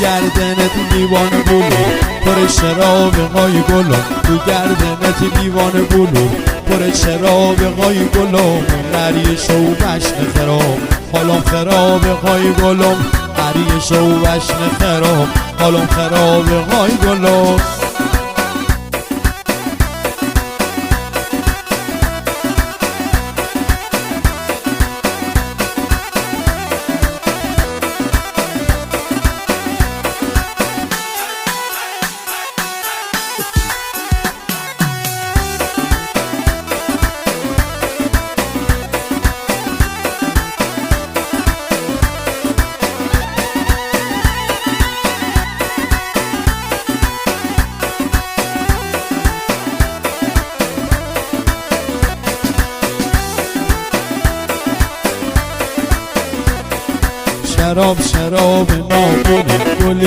گردنت لیوان بلور پر شراب قای گلم، تو گردنت لیوان بلور پر شراب قای گلم. قریش و بشن خراب حالم خراب قای گلم، قریش و بشن خراب حالم خراب قای گلم. شراب شراب ناخونه گل